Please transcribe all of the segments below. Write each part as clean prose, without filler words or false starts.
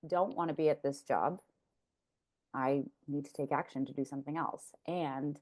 don't want to be at this job. I need to take action to do something else. And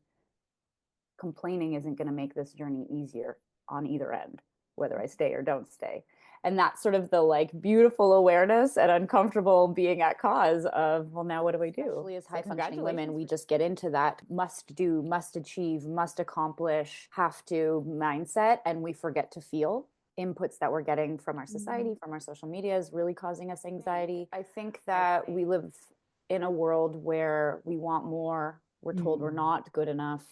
complaining isn't going to make this journey easier on either end, whether I stay or don't stay. And that's sort of the like beautiful awareness and uncomfortable being at cause of, well, now what do I do? Especially as high functioning women, we just get into that must do, must achieve, must accomplish, have to mindset, and we forget to feel. Inputs that we're getting from our society, from our social media is really causing us anxiety. I think that we live in a world where we want more. We're told we're not good enough.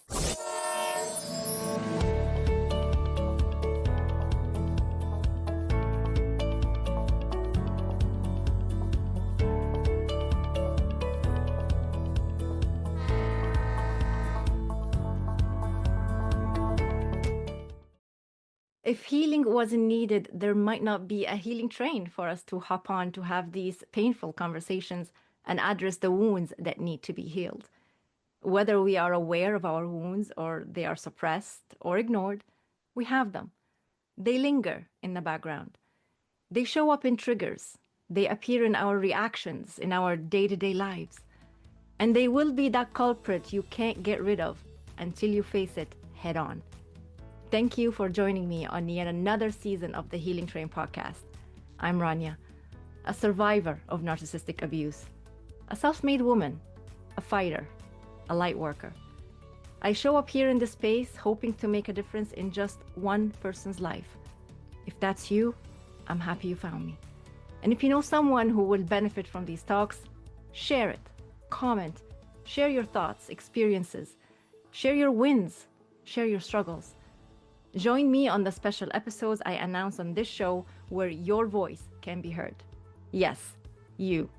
If healing wasn't needed, there might not be a healing train for us to hop on to have these painful conversations and address the wounds that need to be healed. Whether we are aware of our wounds or they are suppressed or ignored, we have them. They linger in the background. They show up in triggers. They appear in our reactions, in our day-to-day lives. And they will be that culprit you can't get rid of until you face it head on. Thank you for joining me on yet another season of the Healing Train podcast. I'm Rania, a survivor of narcissistic abuse, a self-made woman, a fighter, a light worker. I show up here in this space hoping to make a difference in just one person's life. If that's you, I'm happy you found me. And if you know someone who will benefit from these talks, share it, comment, share your thoughts, experiences, share your wins, share your struggles. Join me on the special episodes I announce on this show where your voice can be heard. Yes, you.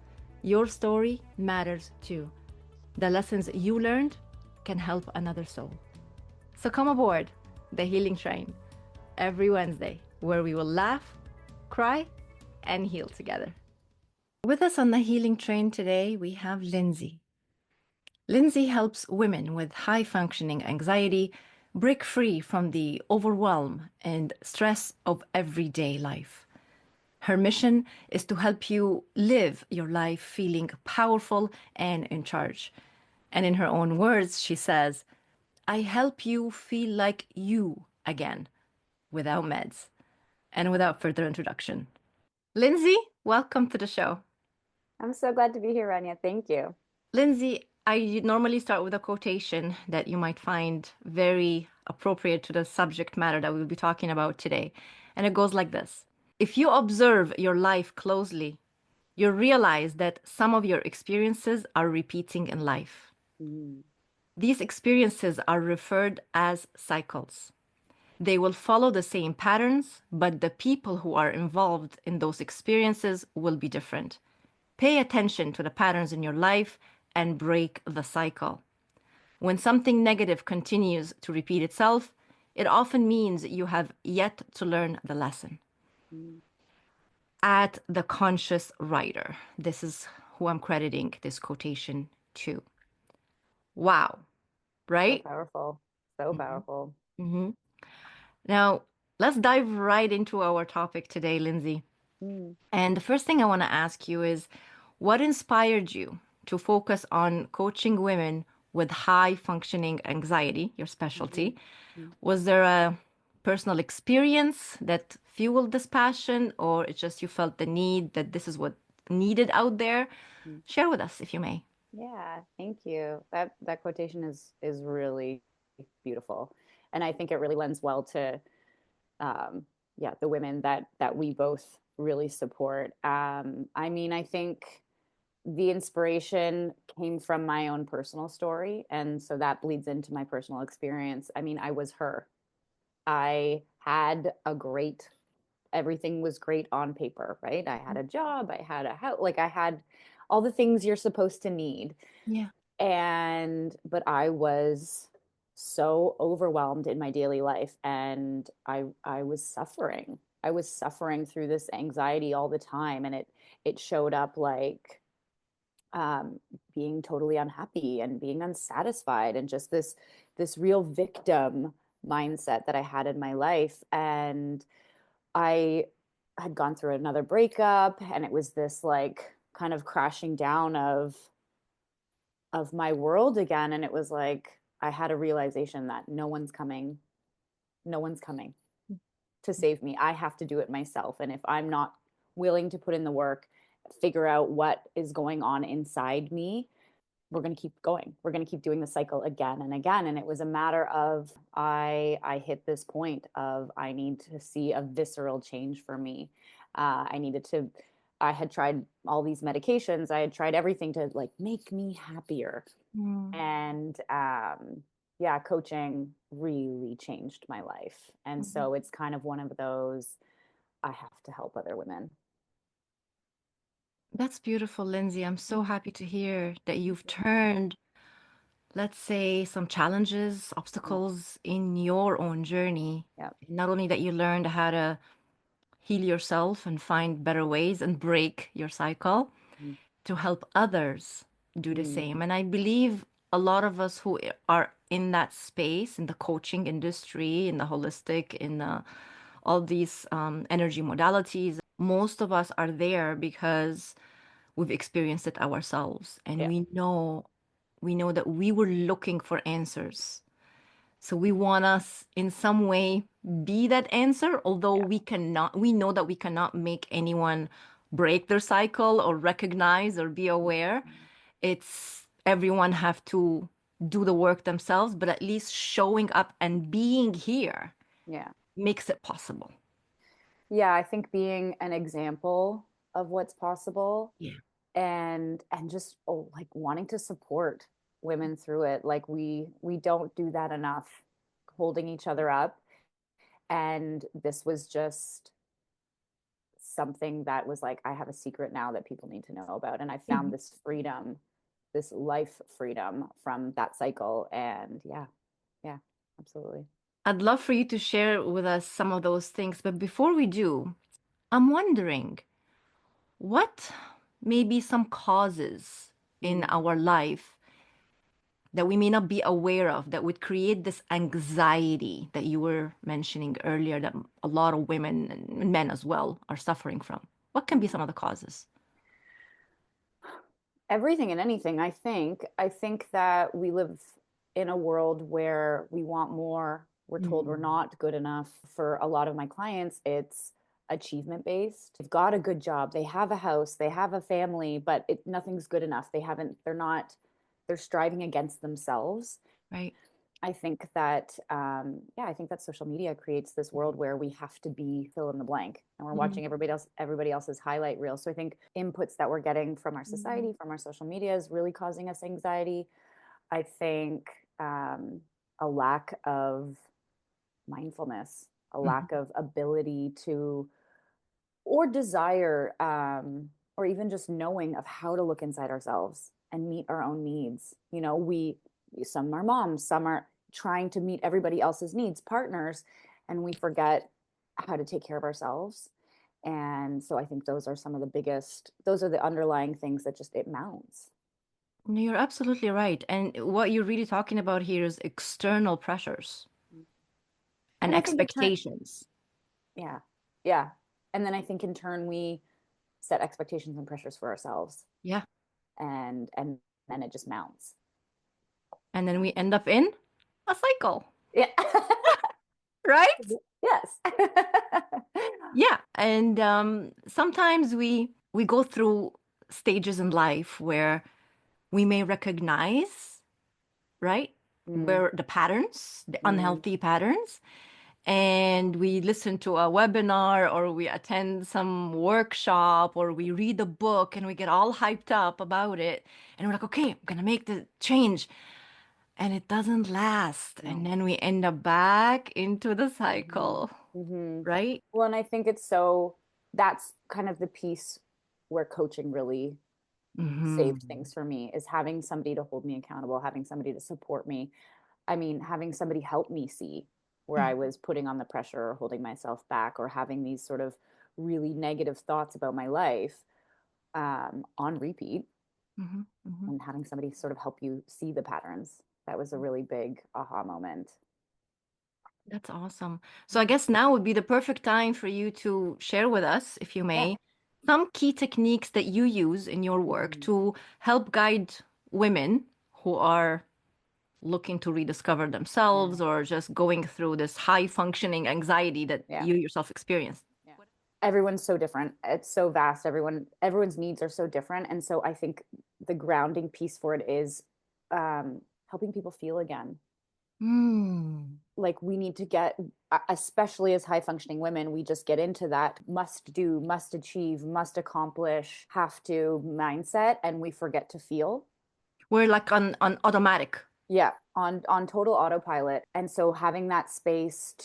Your story matters too. The lessons you learned can help another soul. So come aboard the Healing Train every Wednesday, where we will laugh, cry, and heal together. With us on the Healing Train today, we have Lindsey. Lindsey helps women with high functioning anxiety break free from the overwhelm and stress of everyday life. Her mission is to help you live your life feeling powerful and in charge. And in her own words, she says, I help you feel like you again, without meds. And without further introduction, Lindsey, welcome to the show. I'm so glad to be here, Rania. Thank you. Lindsey, I normally start with a quotation that you might find very appropriate to the subject matter that we'll be talking about today. And it goes like this. If you observe your life closely, you'll realize that some of your experiences are repeating in life. These experiences are referred as cycles. They will follow the same patterns, but the people who are involved in those experiences will be different. Pay attention to the patterns in your life and break the cycle. When something negative continues to repeat itself, it often means you have yet to learn the lesson. At the conscious writer, this is who I'm crediting this quotation to. Wow, right? So powerful. So powerful. Mm-hmm. Now, let's dive right into our topic today, Lindsey. And the first thing I want to ask you is, what inspired you to focus on coaching women with high functioning anxiety, your specialty? Was there a personal experience that fueled this passion, or it's just you felt the need that this is what needed out there? Share with us if you may. Yeah, thank you. That quotation is really beautiful, and I think it really lends well to yeah, the women that we both really support. I mean, I think the inspiration came from my own personal story, and so that bleeds into my personal experience. I mean, I was her. I had a great everything was great on paper, right? I had a job, I had a house, like I had all the things you're supposed to need. Yeah. And but I was so overwhelmed in my daily life, and I was suffering. I was suffering through this anxiety all the time, and it showed up like being totally unhappy and being unsatisfied, and just this real victim mindset that I had in my life. And I had gone through another breakup, and it was this like kind of crashing down of my world again. And it was like I had a realization that no one's coming to save me. I have to do it myself. And if I'm not willing to put in the work, figure out what is going on inside me, we're going to keep going. We're going to keep doing the cycle again and again. And it was a matter of I hit this point of I need to see a visceral change for me. I needed to. I had tried all these medications. I had tried everything to like make me happier. Mm. And yeah, coaching really changed my life. And Mhm. so it's kind of one of those I have to help other women. That's beautiful, Lindsay. I'm so Mhm. happy to hear that you've turned, let's say, some challenges, Yeah, obstacles in your own journey. yeah, Not only that you learned how to heal yourself and find better ways and break your cycle, mm, to help others do the mm, same. And I believe a lot of us who are in that space, in the coaching industry, in the holistic, in all these energy modalities, most of us are there because we've experienced it ourselves, and yeah, we know that we were looking for answers. So we want us in some way be that answer, although yeah, we know that we cannot make anyone break their cycle or recognize or be aware. It's everyone have to do the work themselves, but at least showing up and being here yeah. makes it possible. Yeah, I think being an example of what's possible Yeah. and just like wanting to support women through it. Like we don't do that enough, holding each other up. And this was just something that was like, I have a secret now that people need to know about. And I found Mhm. this freedom, this life freedom from that cycle. And yeah, yeah, absolutely. I'd love for you to share with us some of those things, but before we do, I'm wondering what may be some causes in Mm, our life that we may not be aware of that would create this anxiety that you were mentioning earlier that a lot of women and men as well are suffering from. What can be mm. some of the causes? Everything and anything, I think that we live in a world where we want more. We're told we're Mm. not good enough. For a lot of my clients, it's achievement based. They've got a good job, they have a house, they have a family, but nothing's good enough. They're not, they're striving against themselves. Right? I think that, yeah, I think that social media creates this world where we have to be fill in the blank, and we're Mhm. watching everybody else's highlight reel. So I think inputs that we're getting from our society, from our social media, is really causing us anxiety. I think a lack of mindfulness, a lack Mhm. of ability to or desire, or even just knowing of how to look inside ourselves and meet our own needs. You know, some are moms, some are trying to meet everybody else's needs, partners, and we forget how to take care of ourselves. And so I think those are the underlying things that just it mounts. No, you're absolutely right. And what you're really talking about here is external pressures and And I think in turn, expectations. yeah, yeah. And then I think in turn we set expectations and pressures for ourselves, Yeah. and then it just mounts. And then we end up in a cycle, Yeah. right? Yes. Yeah. And sometimes we go through stages in life where we may recognize, right? Mm, Where the patterns, the mm, unhealthy patterns, and we listen to a webinar or we attend some workshop or we read a book and we get all hyped up about it and we're like, okay, I'm gonna make the change. And it doesn't last. And no. then we end up back into the Hmm. cycle, Hmm. right? Well, and I think that's kind of the piece where coaching really saved Hmm. things for me, is having somebody to hold me accountable, having somebody to support me. I mean, having somebody help me see where I was putting on the pressure or holding myself back or having these sort of really negative thoughts about my life, on repeat, Hmm. Hmm. and having somebody sort of help you see the patterns. That was a really big aha moment. That's awesome. So I guess now would be the perfect time for you to share with us, if you Yeah. may, Some key techniques that you use in your work to help guide women who are looking to rediscover themselves or just going through this high functioning anxiety that you yourself experienced. Yeah. Everyone's so different. It's so vast. Everyone's needs are so different. And so I think the grounding piece for it is helping people feel again. Like we need to get, especially as high functioning women, we just get into that must do, must achieve, must accomplish, have to mindset, and we forget to feel. We're like on automatic. Yeah, on total autopilot. And so having that space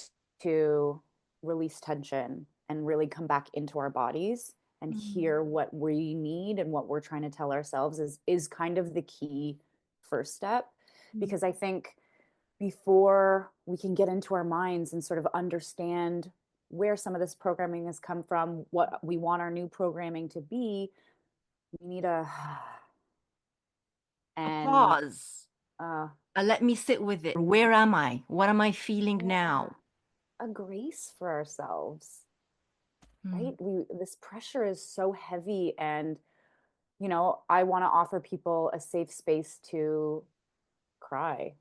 to release tension and really come back into our bodies and hear what we need and what we're trying to tell ourselves is kind of the key first step. Because I think before we can get into our minds and sort of understand where some of this programming has come from, what we want our new programming to be, we need a pause. Let me sit with it. Where am I? What am I feeling now? A grace for ourselves, right? This pressure is so heavy, and I want to offer people a safe space to cry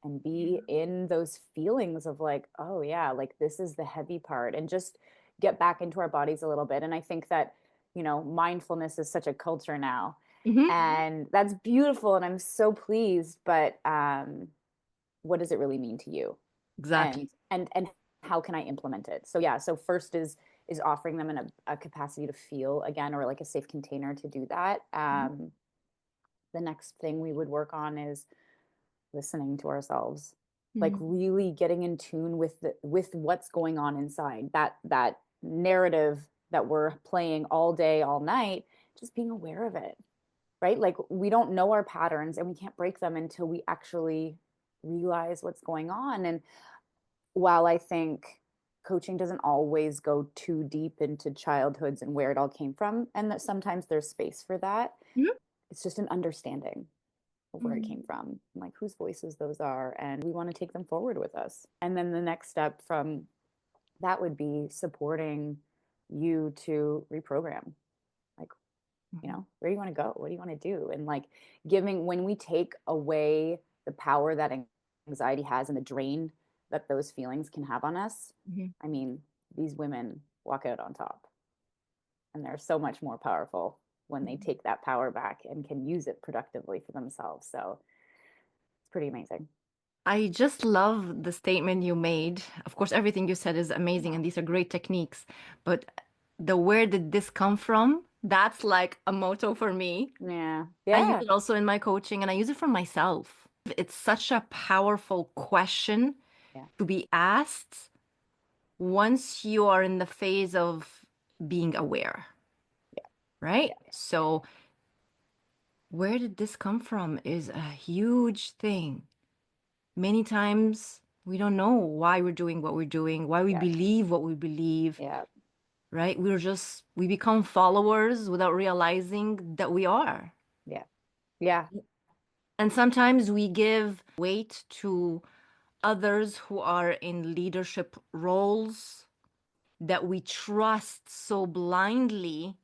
and be in those feelings of like, oh yeah, like this is the heavy part, and just get back into our bodies a little bit. And I think that, mindfulness is such a culture now, and that's beautiful. And I'm so pleased, but what does it really mean to you? Exactly. And how can I implement it? So yeah, so first is offering them a capacity to feel again, or like a safe container to do that. The next thing we would work on is listening to ourselves, like really getting in tune with what's going on inside that narrative that we're playing all day, all night, just being aware of it, right? Like we don't know our patterns and we can't break them until we actually realize what's going on. And while I think coaching doesn't always go too deep into childhoods and where it all came from, and that sometimes there's space for that, it's just an understanding of where it came from, and like whose voices those are, and we want to take them forward with us. And then the next step from that would be supporting you to reprogram, like, where do you want to go, what do you want to do, and like giving, when we take away the power that anxiety has and the drain that those feelings can have on us, I mean, these women walk out on top, and they're so much more powerful when they take that power back and can use it productively for themselves. So it's pretty amazing. I just love the statement you made. Of course, everything you said is amazing, and these are great techniques. But the where did this come from? That's like a motto for me. Yeah. I use it also in my coaching, and I use it for myself. It's such a powerful question to be asked once you are in the phase of being aware. Right? So where did this come from is a huge thing. Many times we don't know why we're doing what we're doing, why we believe what we believe. Right? We become followers without realizing that we are. And sometimes we give weight to others who are in leadership roles that we trust so blindly.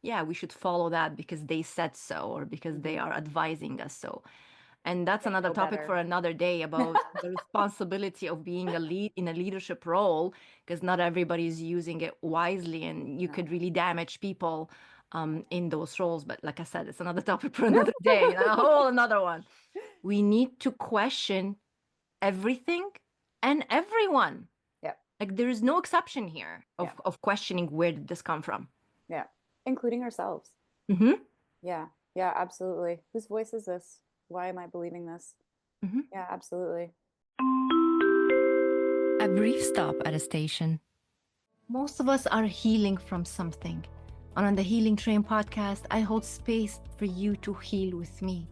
Yeah, we should follow that because they said so, or because they are advising us so. And that's another topic for another day, about the responsibility of being in a leadership role, because not everybody's using it wisely, and you could really damage people in those roles. But like I said, it's another topic for another day, a whole another one. We need to question everything and everyone. Like there is no exception here of questioning where did this come from. Including ourselves. Yeah, absolutely. Whose voice is this? Why am I believing this? Yeah, absolutely. A brief stop at a station. Most of us are healing from something. And on the Healing Train podcast, I hold space for you to heal with me.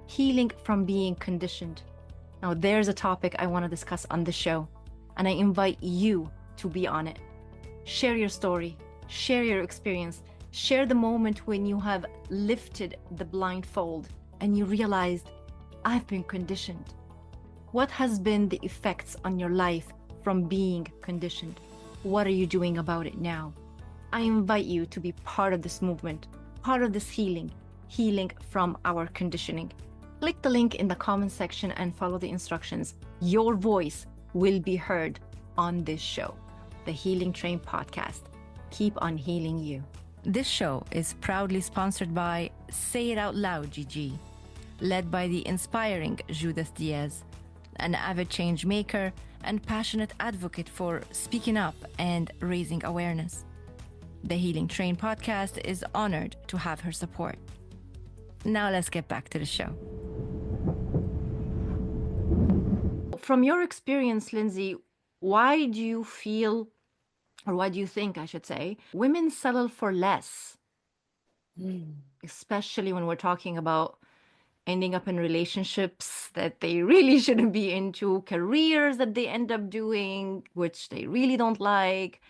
Healing from being conditioned. Now, there's a topic I want to discuss on the show, and I invite you to be on it. Share your story, share your experience, share the moment when you have lifted the blindfold and you realized, I've been conditioned. What has been the effects on your life from being conditioned? What are you doing about it now? I invite you to be part of this movement, part of this healing from our conditioning. Click the link in the comment section and follow the instructions. Your voice will be heard on this show, the Healing Train Podcast. Keep on healing you. This show is proudly sponsored by Say It Out Loud GG, led by the inspiring Judith Diaz, an avid change maker and passionate advocate for speaking up and raising awareness. The Healing Train Podcast is honored to have her support. Now let's get back to the show. From your experience, Lindsey, why do you feel, or why do you think, I should say, women settle for less? Especially when we're talking about ending up in relationships that they really shouldn't be into, careers that they end up doing, which they really don't like.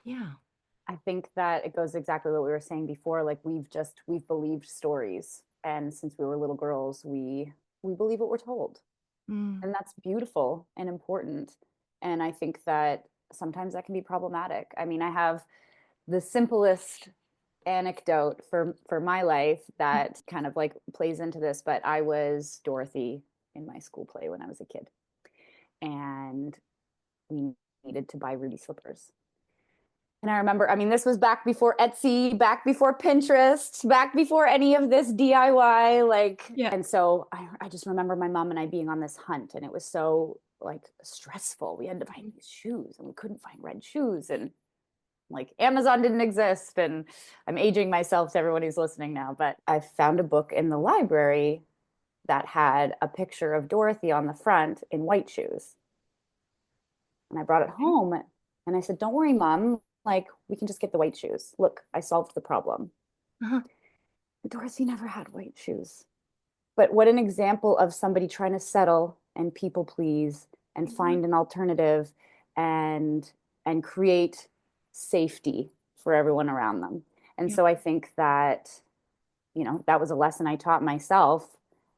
Yeah. I think that it goes exactly what we were saying before. Like we've believed stories. And since we were little girls, we believe what we're told. And that's beautiful and important. And I think that sometimes that can be problematic. I mean, I have the simplest anecdote for my life that kind of like plays into this, but I was Dorothy in my school play when I was a kid. And we needed to buy Ruby slippers. And I remember, I mean, this was back before Etsy, back before Pinterest, back before any of this DIY, like, Yeah. And so I just remember my mom and I being on this hunt, and it was so like stressful. We had to find these shoes and we couldn't find red shoes, and like Amazon didn't exist. And I'm aging myself to everyone who's listening now, but I found a book in the library that had a picture of Dorothy on the front in white shoes. And I brought it home and I said, "Don't worry, Mom. Like, we can just get the white shoes. Look, I solved the problem." Dorothy never had white shoes. But what an example of somebody trying to settle and people please and find an alternative and create safety for everyone around them. And so I think that, you know, that was a lesson I taught myself.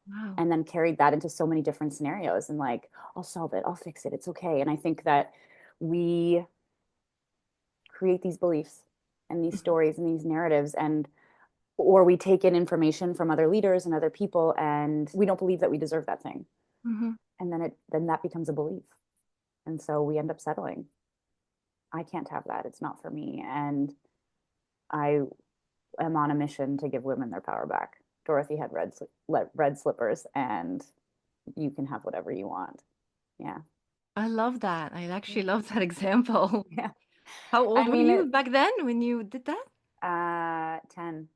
Wow. And then carried that into so many different scenarios, and like, I'll solve it, I'll fix it, it's okay. And I think that we create these beliefs and these stories and these narratives, and or we take in information from other leaders and other people, and we don't believe that we deserve that thing. And then that becomes a belief, and so we end up settling. I can't have that, it's not for me. And I am on a mission to give women their power back. Dorothy had red slippers, and you can have whatever you want. Yeah. I love that. I actually love that example. Yeah. How old I were mean, you back then when you did that? 10.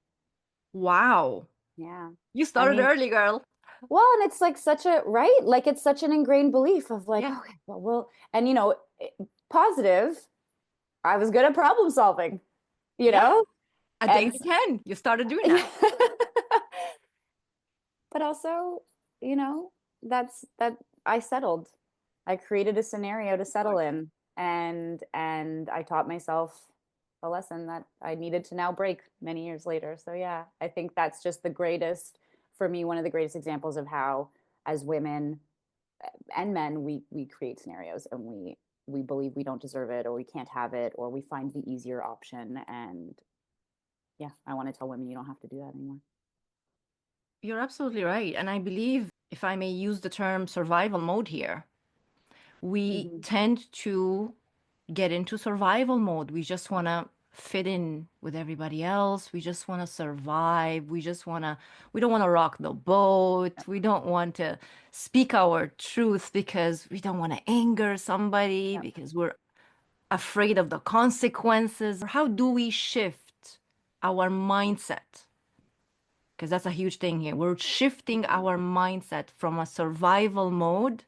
Wow. Yeah. You I started mean, early, girl. well, and it's like such a, right? Like it's such an ingrained belief of like, Yeah. okay, well, and you know, positive, I was good at problem solving, you Yeah. know? At the And age of 10, you started doing that. but also, you know, that I settled. I created a scenario to settle in, and I taught myself a lesson that I needed to now break many years later. So yeah, I think that's just the greatest, for me, one of the greatest examples of how, as women and men, we create scenarios, and we believe we don't deserve it, or we can't have it, or we find the easier option. And yeah, I want to tell women you don't have to do that anymore. You're absolutely right. And I believe, if I may use the term survival mode here, we tend to get into survival mode. We just want to fit in with everybody else. We just want to survive. We don't want to rock the boat. We don't want to speak our truth because we don't want to anger somebody, because we're afraid of the consequences. How do we shift our mindset? Because that's a huge thing here. We're shifting our mindset from a survival mode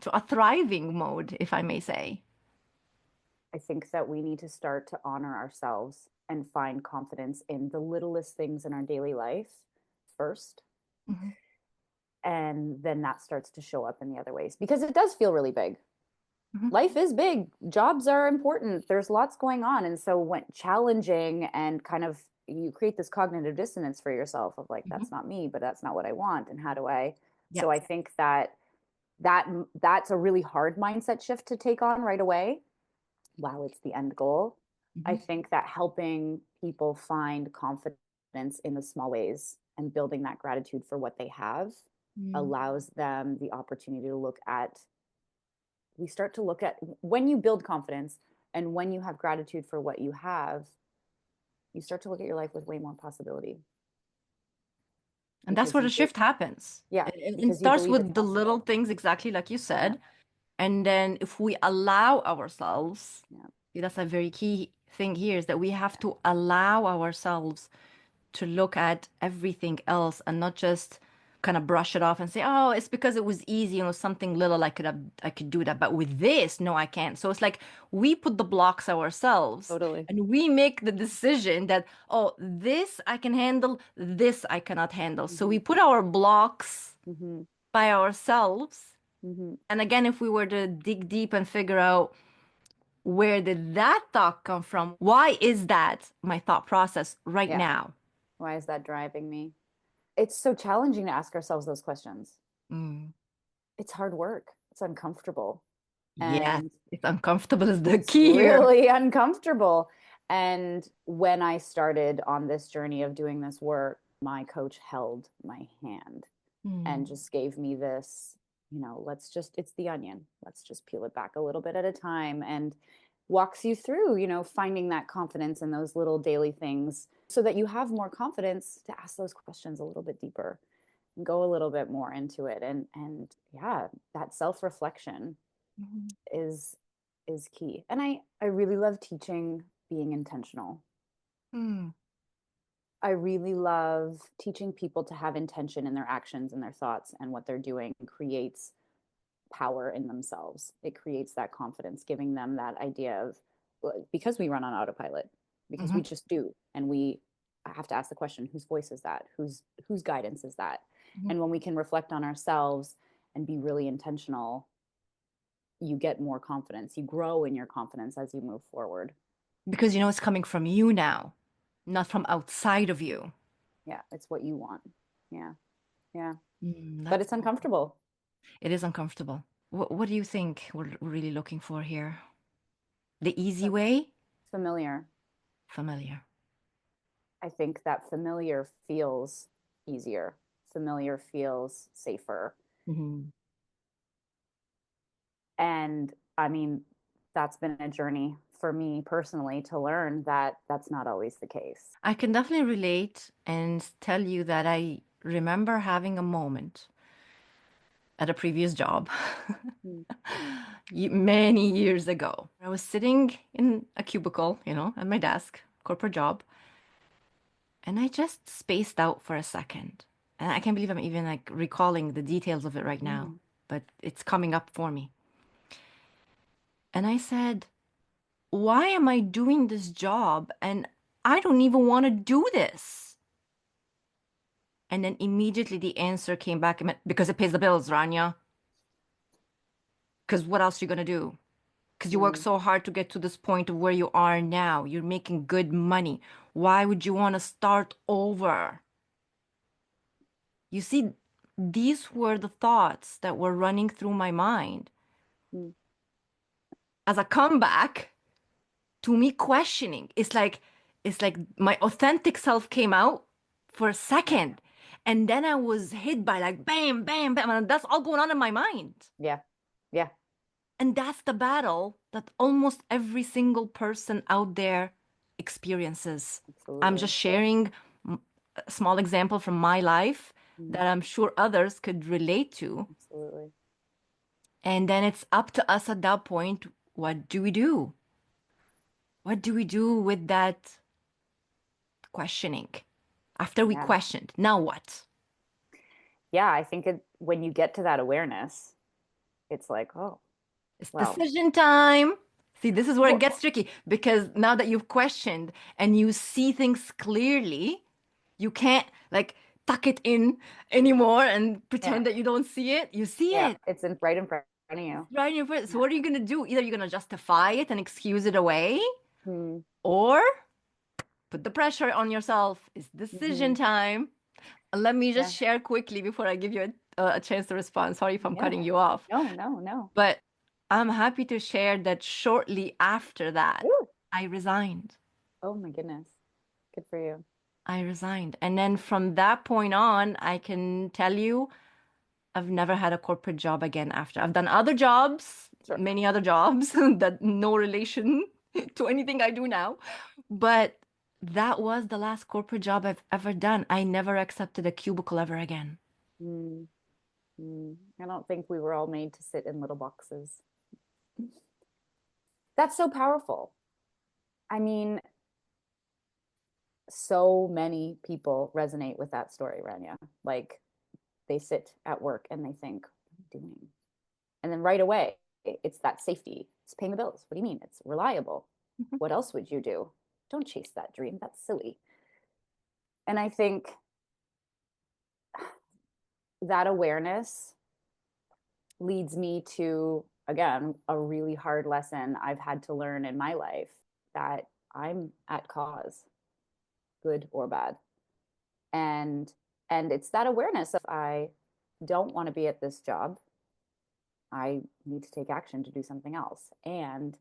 to a thriving mode, if I may say. I think that we need to start to honor ourselves and find confidence in the littlest things in our daily life first. And then that starts to show up in the other ways, because it does feel really big. Life is big. Jobs are important. There's lots going on. And so when challenging and kind of, you create this cognitive dissonance for yourself of like, that's not me, but that's not what I want. And how do I? So I think that's a really hard mindset shift to take on right away. Wow, it's the end goal. I Mhm. think that helping people find confidence in the small ways and building that gratitude for what they have Mm. allows them the opportunity to look at, we start to look at, when you build confidence and when you have gratitude for what you have, you start to look at your life with way more possibility And that's because where you the be, shift happens. yeah, It because you starts believe it's with the little possible. things, exactly like you Yeah, said. And then if we allow ourselves, yeah, see, that's a very key thing here is that we have to allow ourselves to look at everything else and not just kind of brush it off and say, oh, it's because it was easy, something little I could do that. But with this, no, I can't. So it's like we put the blocks ourselves totally. and we make the decision that, oh, this I can handle, this I cannot handle. So Mm-hmm. we put our blocks Mm-hmm. by ourselves. Mm-hmm. And again, if we were to dig deep and figure out where did that thought come from? Why is that my thought process right Yeah. now? Why is that driving me? It's so challenging to ask ourselves those questions. Mm. It's hard work. It's uncomfortable. Yes, And it's uncomfortable is the it's key here. really uncomfortable. And when I started on this journey of doing this work, my coach held my hand and Mm. just gave me this, let's just, it's the onion. Let's just peel it back a little bit at a time, and walks you through, finding that confidence in those little daily things so that you have more confidence to ask those questions a little bit deeper and go a little bit more into it. And yeah, that self-reflection Mhm. is key. And I really love teaching being intentional. Mm. I really love teaching people to have intention in their actions and their thoughts, and what they're doing creates power in themselves. It creates that confidence, giving them that idea of, because we run on autopilot, because we Mhm. just do, and we have to ask the question, whose voice is that? Whose guidance is that? Mhm. And when we can reflect on ourselves and be really intentional, you get more confidence. You grow in your confidence as you move forward. Because you know it's coming from you now, not from outside of you. Yeah, it's what you want. Yeah, yeah. But That's it's uncomfortable. it is uncomfortable. What do you think we're really looking for here? The easy way? Familiar. Familiar. I think that familiar feels easier. Familiar feels safer. Mhm. And I mean, that's been a journey for me personally to learn that that's not always the case. I can definitely relate and tell you that I remember having a moment at a previous job Mm, many years ago. I was sitting in a cubicle, at my desk, corporate job, and I just spaced out for a second. And I can't believe I'm even like recalling the details of it right now, mm, but it's coming up for me. And I said, why am I doing this job? And I don't even want to do this. And then immediately the answer came back because it pays the bills, Rania. Because what else are you going to do? Because you work mm, so hard to get to this point of where you are now. You're making good money. Why would you want to start over? You see, these were the thoughts that were running through my mind mm. as a comeback to me questioning. It's like my authentic self came out for a Yeah, second. And then I was hit by like bam, bam, bam. And that's all going on in my mind. yeah, yeah, And that's the battle that almost every single person out there experiences. I'm absolutely. just sharing a small example from my life Mm, that I'm sure others could relate to. absolutely. And then it's up to us at that point. What do we do? What do we do with that questioning? After we Yeah. questioned, now what? Yeah, I think when you get to that awareness, it's like, oh, It's well, decision time. See, this is where it well, gets tricky because now that you've questioned and you see things clearly, you can't like tuck it in anymore and yeah, pretend that you don't see it. You see yeah, it. it's right in front of It's you. right in your face. So Yeah. what are you gonna do? Either you're gonna justify it and excuse it away, Mm, or put the pressure on yourself. It's decision mm-hmm. time. Let me Yeah, just share quickly before I give you a chance to respond. Sorry if I'm yeah. cutting you off. No, no, no. But I'm happy to share that shortly after that, Ooh. I resigned. Oh my goodness. Good for you. I resigned. And then from that point on, I can tell you, I've never had a corporate job again after. I've done other jobs, Sure. many other jobs that no relation to anything I do now. But that was the last corporate job I've ever done. I never accepted a cubicle ever again. Mm, I don't think we were all made to sit in little boxes. That's so powerful. I mean, so many people resonate with that story, Rania. Like they sit at work and they think, what am I doing? And then right away, it's that safety. It's paying the bills. What do you mean? It's reliable. Mhm. What else would you do? Don't chase that dream. That's silly. And I think that awareness leads me to, again, a really hard lesson I've had to learn in my life that I'm at cause, good or bad. And it's that awareness of I don't want to be at this job. I need to take action to do something else. And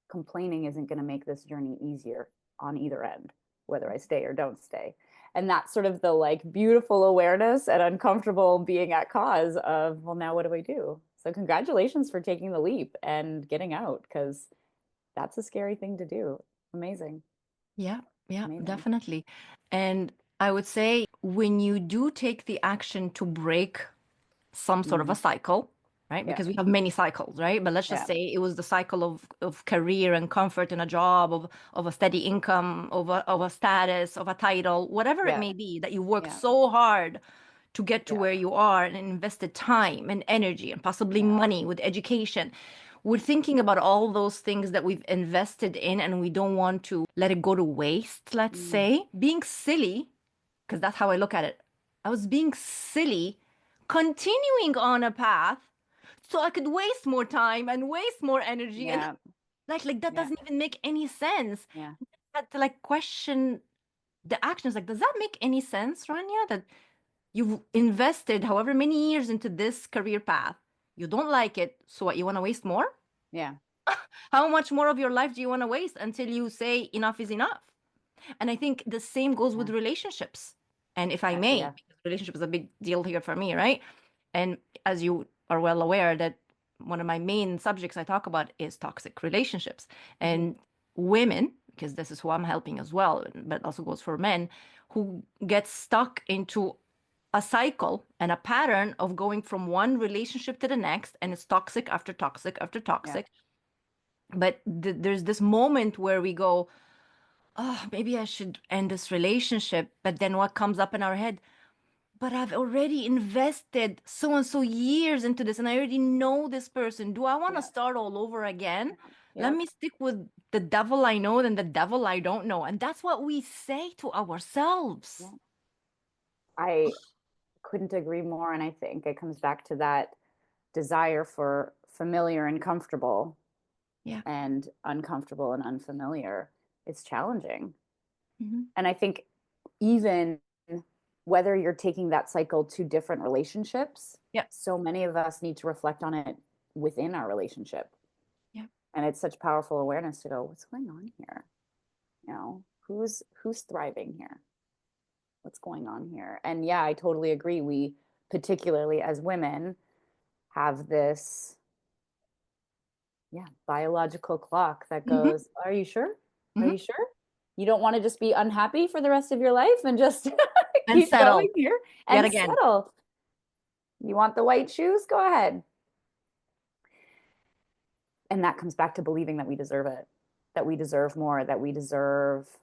complaining isn't going to make this journey easier on either end, whether I stay or don't stay. And that's sort of the like beautiful awareness and uncomfortable being at cause of, well, now what do I do? So congratulations for taking the leap and getting out, because that's a scary thing to do. Amazing. Yeah, yeah, Amazing. definitely. And I would say when you do take the action to break some sort of a Mm, cycle, right? yeah. Because we have many cycles, right? But let's just Yeah. say it was the cycle of career and comfort in a job, of a steady income, of a status, of a title, whatever it Yeah. may be, that you worked Yeah. so hard to get to Yeah. where you are and invested time and energy and possibly Yeah. money with education. We're thinking about all those things that we've invested in and we don't want to let it go to waste, let's Mm, say. Being silly, because that's how I look at it. I was being silly, continuing on a path so I could waste more time and waste more energy. And yeah. like that Yeah. doesn't even make any sense. Yeah. I had to like question the actions. Like, does that make any sense, Rania? That you've invested however many years into this career path. You don't like it, so what, you want to waste more? Yeah. How much more of your life do you want to waste until you say enough is enough? And I think the same goes with Yeah. relationships. And if I may, Yeah. because relationship is a big deal here for me, right? And as you are well aware, that one of my main subjects I talk about is toxic relationships. Mhm. And women, because this is who I'm helping as well, but also goes for men, who get stuck into a cycle and a pattern of going from one relationship to the next, and it's toxic after toxic after Yeah. toxic. But there's this moment where we go, oh, maybe I should end this relationship. But then what comes up in our head? But I've already invested so and so years into this, and I already know this person. Do I want to Yeah. start all over again? Yeah. Let Yep. me stick with the devil I know than the devil I don't know. And that's what we say to ourselves. Yeah. I couldn't agree more. And I think it comes back to that desire for familiar and comfortable, Yeah. and uncomfortable and unfamiliar. It's challenging. Hmm. And I think even whether you're taking that cycle to different relationships, Yeah. so many of us need to reflect on it within our relationship. Yeah. And it's such powerful awareness to go, what's going on here? You know, who's thriving here? What's going on here? And yeah, I totally agree. We, particularly as women, have this, yeah, biological clock that Hmm. goes, are you sure? Are Hmm. you sure? You don't want to just be unhappy for the rest of your life and just And keep going settle here yet and again. settle? You want the white shoes? Go ahead. And that comes back to believing that we deserve it, that we deserve more, that we deserve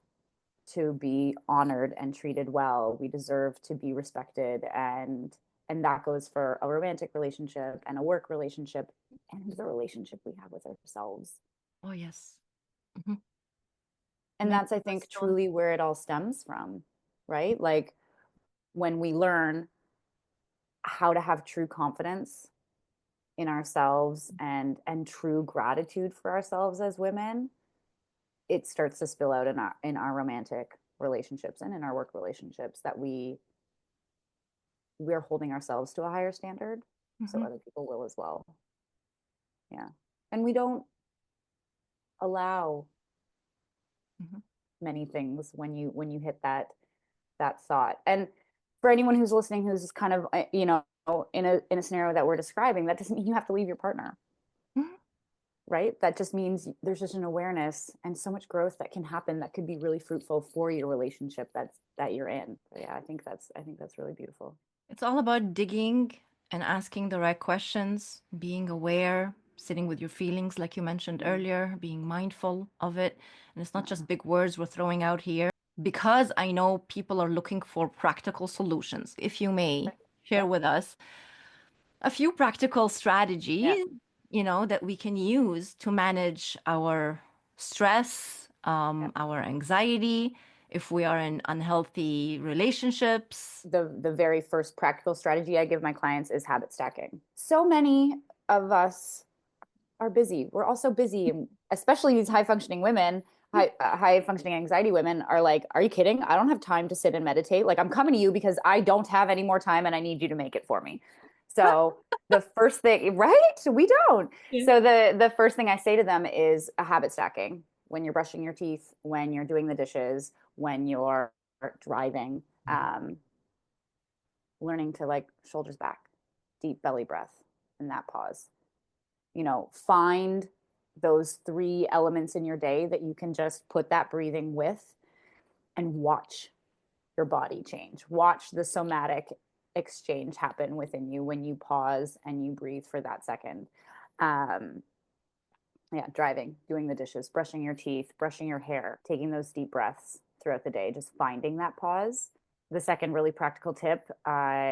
to be honored and treated well. We deserve to be respected, and that goes for a romantic relationship and a work relationship and the relationship we have with ourselves. Oh, yes. Hmm. And Many that's, I of us think, don't. truly where it all stems from, right? Like when we learn how to have true confidence in ourselves and true gratitude for ourselves as women, it starts to spill out in our romantic relationships and in our work relationships, that we're holding ourselves to a higher standard, so Hmm. other people will as well. Yeah. And we don't allow Mhm. many things when you hit that thought. And for anyone who's listening who's kind of in a scenario that we're describing, that doesn't mean you have to leave your partner, Mhm. right? That just means there's just an awareness and so much growth that can happen that could be really fruitful for your relationship that you're in. So yeah, I think that's really beautiful. It's all about digging and asking the right questions, being aware, sitting with your feelings, like you mentioned Mm, earlier, being mindful of it. And it's not yeah. just big words we're throwing out here, because I know people are looking for practical solutions. If you may Right. share Yep. with us a few practical Yeah. strategies, that we can use to manage our stress, Yeah. our anxiety, if we are in unhealthy relationships. The very first practical strategy I give my clients is habit stacking. So many of us are busy. We're also busy, and especially these high functioning women, high functioning anxiety women are like, "Are you kidding? I don't have time to sit and meditate. Like I'm coming to you because I don't have any more time and I need you to make it for me." So the first thing, right? We don't. Yeah. So the first thing I say to them is a habit stacking. When you're brushing your teeth, when you're doing the dishes, when you're driving, learning to like shoulders back, deep belly breath, and that pause. Find those three elements in your day that you can just put that breathing with and watch your body change. Watch the somatic exchange happen within you when you pause and you breathe for that second. Um, yeah, driving, doing the dishes, brushing your teeth, brushing your hair, taking those deep breaths throughout the day, just finding that pause. The second really practical tip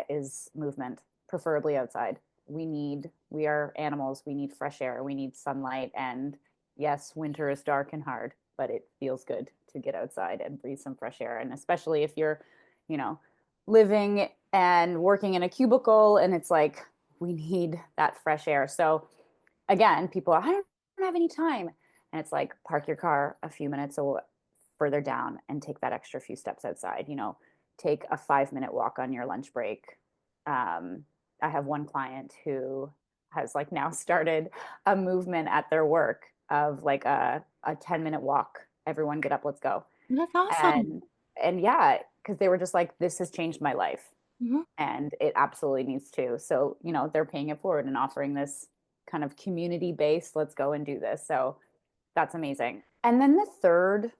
is movement, preferably outside. We are animals. We need fresh air. We need sunlight. And yes, winter is dark and hard, but it feels good to get outside and breathe some fresh air. And especially if you're, you know, living and working in a cubicle and it's like, we need that fresh air. So again, people are, I don't have any time. And it's like, park your car a few minutes further down and take that extra few steps outside. Take a 5-minute walk on your lunch break. I have one client who has like now started a movement at their work of like a 10-minute walk. Everyone get up, let's go. That's awesome. And yeah, because they were just like, this has changed my life Mhm. and it absolutely needs to. So, they're paying it forward and offering this kind of community based, let's go and do this. So that's amazing. And then the third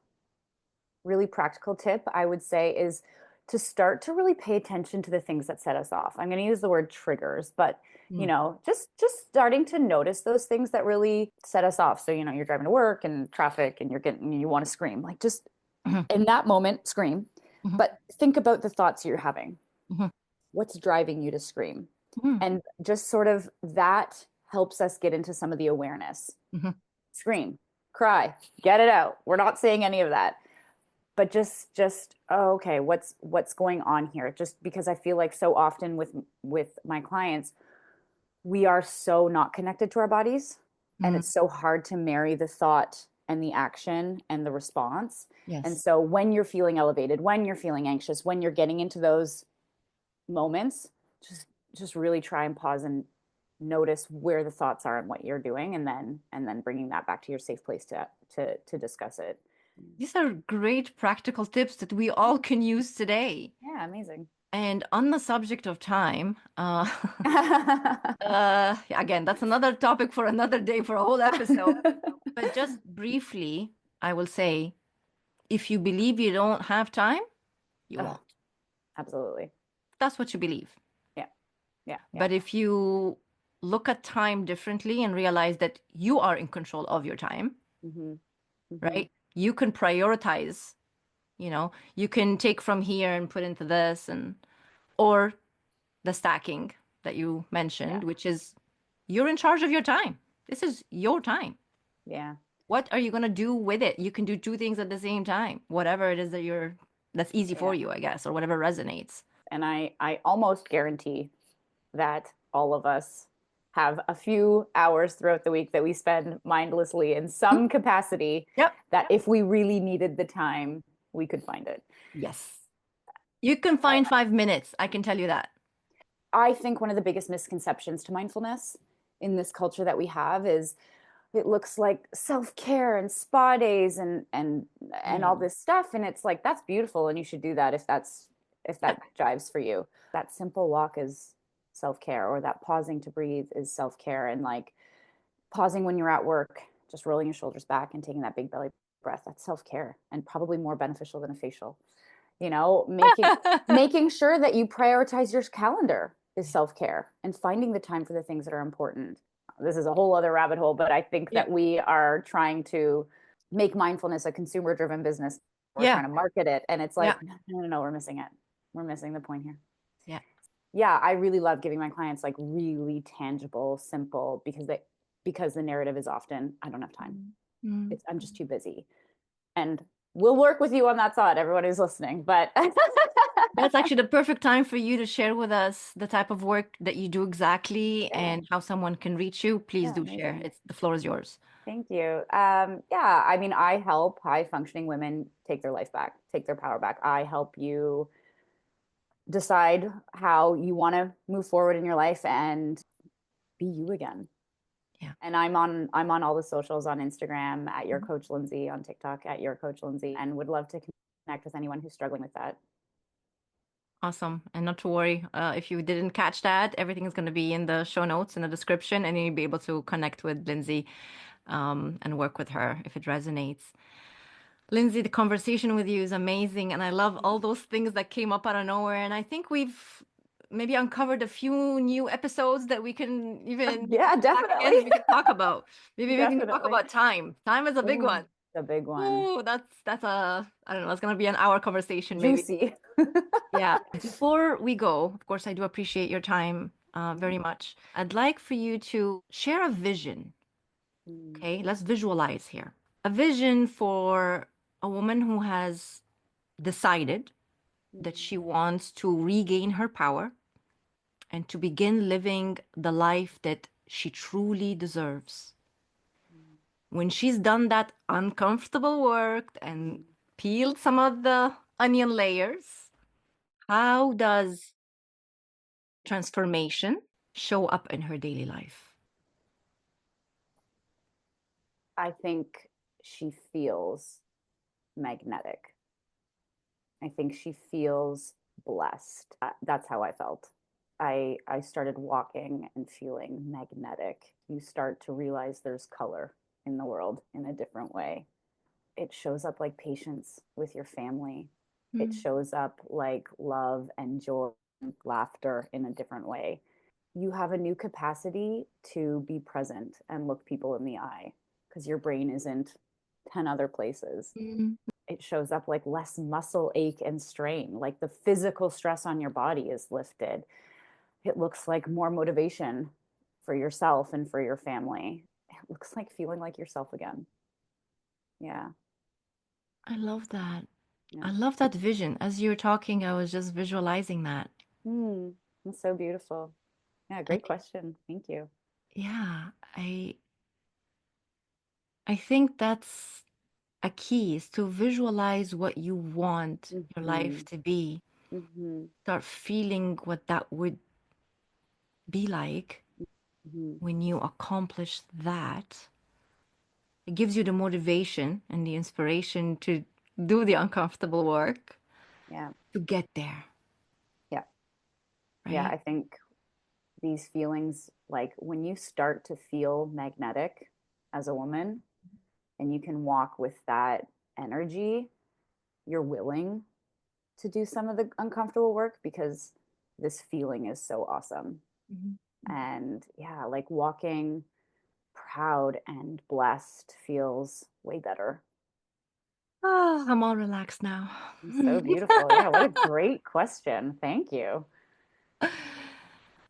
really practical tip I would say is to start to really pay attention to the things that set us off. I'm going to use the word triggers, but Mm. just starting to notice those things that really set us off. So, you're driving to work and traffic and you want to scream. Like just Mhm. in that moment, scream. Mhm. But think about the thoughts you're having. Mhm. What's driving you to scream? Mhm. And just sort of that helps us get into some of the awareness. Mhm. Scream, cry, get it out. We're not saying any of that. But just oh, okay, what's going on here? Just because I feel like so often with my clients, we are so not connected to our bodies and Mhm. it's so hard to marry the thought and the action and the response. And Yes. so when you're feeling elevated, when you're feeling anxious, when you're getting into those moments, just just really try and pause and notice where the thoughts are and what you're doing, and then bringing that back to your safe place to discuss it. These are great practical tips that we all can use today. Yeah, amazing. And on the subject of time, again, that's another topic for another day, for a whole episode. But just briefly, I will say, if you believe you don't have time, you Ugh, won't. absolutely. That's what you believe. Yeah, yeah, yeah. But if you look at time differently and realize that you are in control of your time, Hmm. Hmm. right? You can prioritize, you can take from here and put into this, or the stacking that you Yeah, mentioned, which is you're in charge of your time. This is your time. yeah, What are you going to do with it? You can do two things at the same time, whatever it is that's easy for yeah. you, I guess, or whatever resonates. And I almost guarantee that all of us have a few hours throughout the week that we spend mindlessly in Mhm. some capacity Yep. that if we really needed the time, we could find it. Yes. You can find 5 minutes. I can tell you that. I think one of the biggest misconceptions to mindfulness in this culture that we have is it looks like self-care and spa days and all Mm. this stuff. And it's like, that's beautiful. And you should do that if Yeah. that jives for you. That simple walk is self-care, or that pausing to breathe is self-care. And like pausing when you're at work, just rolling your shoulders back and taking that big belly breath, that's self-care and probably more beneficial than a facial. Making sure that you prioritize your calendar is self-care, and finding the time for the things that are important. This is a whole other rabbit hole, but I think Yeah. that we are trying to make mindfulness a consumer driven business. We're Yeah. trying to market it, and it's Yeah. like, no, no, no, we're missing it. We're missing the point here. Yeah. Yeah, I really love giving my clients like really tangible, simple, because the narrative is often, I don't have time. Mm. I'm just too busy. And we'll work with you on that thought, everyone who's listening. But That's actually the perfect time for you to share with us the type of work that you do exactly yeah, and how someone can reach you. Please yeah, do share. amazing. The floor is yours. Thank you. Yeah, I mean, I help high functioning women take their life back, take their power back. I help you decide how you want to move forward in your life and be you again. Yeah. And I'm on all the socials, on Instagram at your coach Lindsey, on TikTok at your coach Lindsey, and would love to connect with anyone who's struggling with that. Awesome. And not to worry, if you didn't catch that, everything is going to be in the show notes in the description, and you'll be able to connect with Lindsey and work with her if it resonates. Lindsey, the conversation with you is amazing, and I love all those things that came up out of nowhere. And I think we've maybe uncovered a few new episodes that we can even Yeah, come back again and definitely. we can talk about. Maybe we can talk Definitely. about time. Time is a big Ooh, one. the big one. Oh, that's a I don't know. It's gonna be an hour conversation maybe. Juicy. Yeah. Before we go, of course, I do appreciate your time very much. I'd like for you to share a vision. Mm, Okay, let's visualize here. A vision for a woman who has decided that mm, she wants to regain her power and to begin living the life that she truly deserves. mm, When she's done that uncomfortable work and mm. peeled some of the onion layers, how does transformation show up in her daily life? I think she feels magnetic. I think she feels blessed. That's how I felt. I started walking and feeling magnetic. You start to realize there's color in the world in a different way. It shows up like patience with your family. It Mm. shows up like love and joy and laughter in a different way. You have a new capacity to be present and look people in the eye because your brain isn't 10 other places. Mm. It shows up like less muscle ache and strain, like the physical stress on your body is lifted. It looks like more motivation for yourself and for your family. It looks like feeling like yourself again. Yeah. I love that. Yeah. I love that vision. As you were talking, I was just visualizing that. Mm, that's so beautiful. Yeah, And great question. Thank you. yeah, I think that's a key is to visualize what you want your life Mm-hmm. to be. Mm-hmm. Start feeling what that would be like Mm-hmm. when you accomplish that. It gives you the motivation and the inspiration to do the uncomfortable work Yeah. to get there, Yeah. Yeah. right? I think these feelings, like when you start to feel magnetic as a woman and you can walk with that energy, you're willing to do some of the uncomfortable work because this feeling is so awesome. Mhm. And yeah, like walking proud and blessed feels way better. Oh, I'm all relaxed now. So beautiful. Yeah, what a great question. Thank you.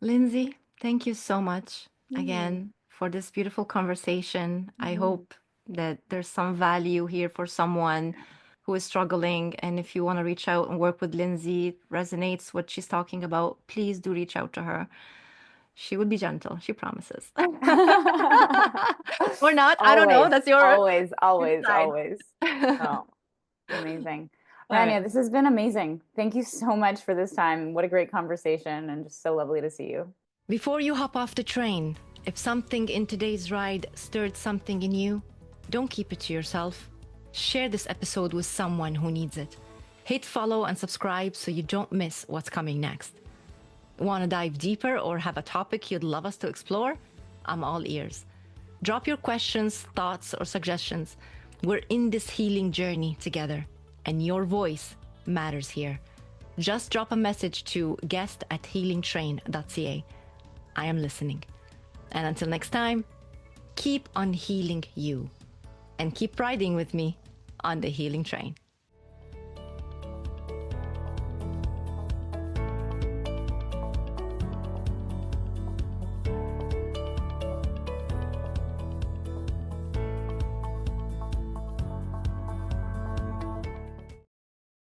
Lindsey, thank you so much Mm, again for this beautiful conversation. I mhm. hope that there's some value here for someone Yeah. who is struggling. And if you want to reach out and work with Lindsey, it resonates what she's talking about, please do reach out to her. She would be gentle, she promises. Or not, I don't know. Always, That's your always, always, decide. always. Oh, amazing. All right. Rania, this has been amazing. Thank you so much for this time. What a great conversation and just so lovely to see you. Before you hop off the train, If something in today's ride stirred something in you, don't keep it to yourself. Share this episode with someone who needs it. Hit follow and subscribe so you don't miss what's coming next. Want to dive deeper or have a topic you'd love us to explore? I'm all ears. Drop your questions, thoughts, or suggestions. We're in this healing journey together, and your voice matters here. Just drop a message to guest@healingtrain.ca. I am listening. And until next time, keep on healing you and keep riding with me on the healing train.